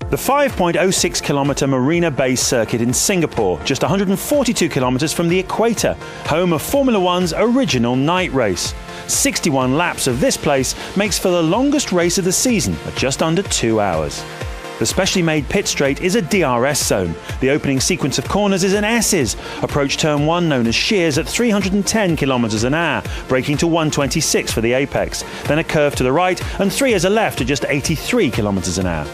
The 5.06-kilometre Marina Bay Circuit in Singapore, just 142 kilometres from the equator, home of Formula One's original night race. 61 laps of this place makes for the longest race of the season at just under 2 hours. The specially made pit straight is a DRS zone. The opening sequence of corners is an S's. Approach turn 1 known as shears at 310 kilometres an hour, braking to 126 for the apex. Then a curve to the right and 3 as a left at just 83 kilometres an hour.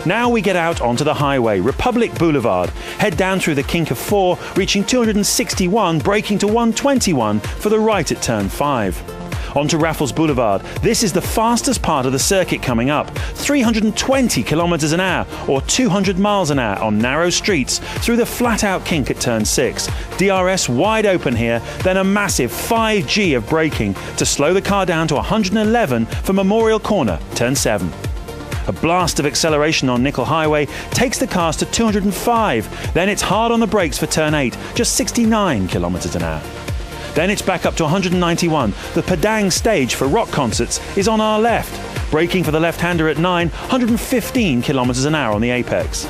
Now we get out onto the highway, Republic Boulevard, head down through the kink of 4, reaching 261, braking to 121 for the right at turn 5. Onto Raffles Boulevard. This is the fastest part of the circuit coming up. 320 kilometres an hour or 200 miles an hour on narrow streets through the flat-out kink at turn 6. DRS wide open here, then a massive 5G of braking to slow the car down to 111 for Memorial Corner, turn 7. A blast of acceleration on Nickel Highway takes the cars to 205. Then it's hard on the brakes for turn 8, just 69 kilometres an hour. Then it's back up to 191. The Padang stage for rock concerts is on our left. Braking for the left-hander at 9, 115 kilometres an hour on the apex.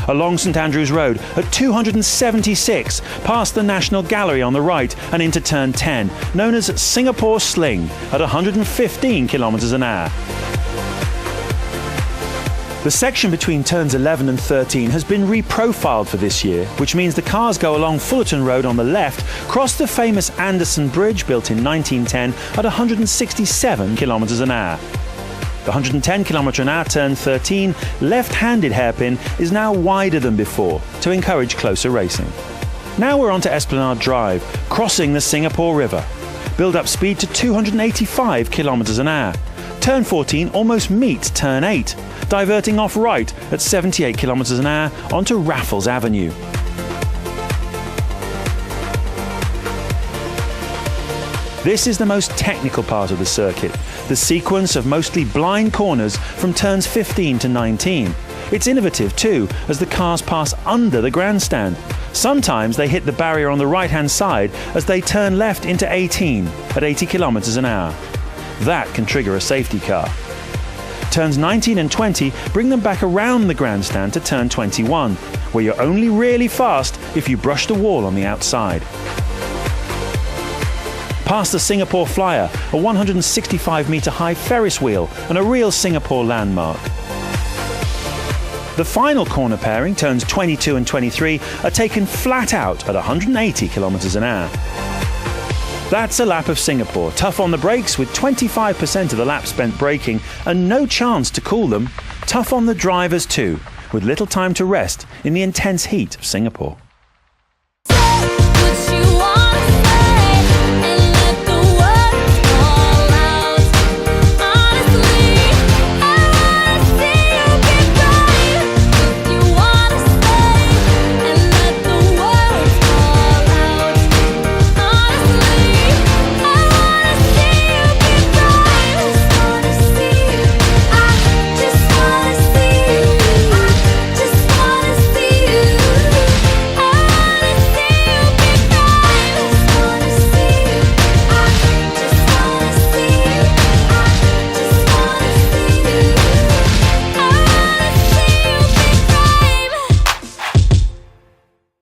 Along St Andrews Road at 276, past the National Gallery on the right and into turn 10, known as Singapore Sling, at 115 kilometres an hour. The section between turns 11 and 13 has been reprofiled for this year, which means the cars go along Fullerton Road on the left, cross the famous Anderson Bridge built in 1910 at 167 kilometres an hour. The 110 km an hour turn 13 left-handed hairpin is now wider than before to encourage closer racing. Now we're onto Esplanade Drive, crossing the Singapore River. Build up speed to 285 kilometres an hour. Turn 14 almost meets turn 8, diverting off right at 78 kilometres an hour onto Raffles Avenue. This is the most technical part of the circuit, the sequence of mostly blind corners from turns 15 to 19. It's innovative too, as the cars pass under the grandstand. Sometimes they hit the barrier on the right-hand side as they turn left into 18 at 80 kilometres an hour. That can trigger a safety car. Turns 19 and 20 bring them back around the grandstand to turn 21, where you're only really fast if you brush the wall on the outside. Past the Singapore Flyer, a 165-metre high Ferris wheel and a real Singapore landmark. The final corner pairing, turns 22 and 23, are taken flat out at 180 kilometres an hour. That's a lap of Singapore, tough on the brakes with 25% of the lap spent braking and no chance to cool them. Tough on the drivers too, with little time to rest in the intense heat of Singapore.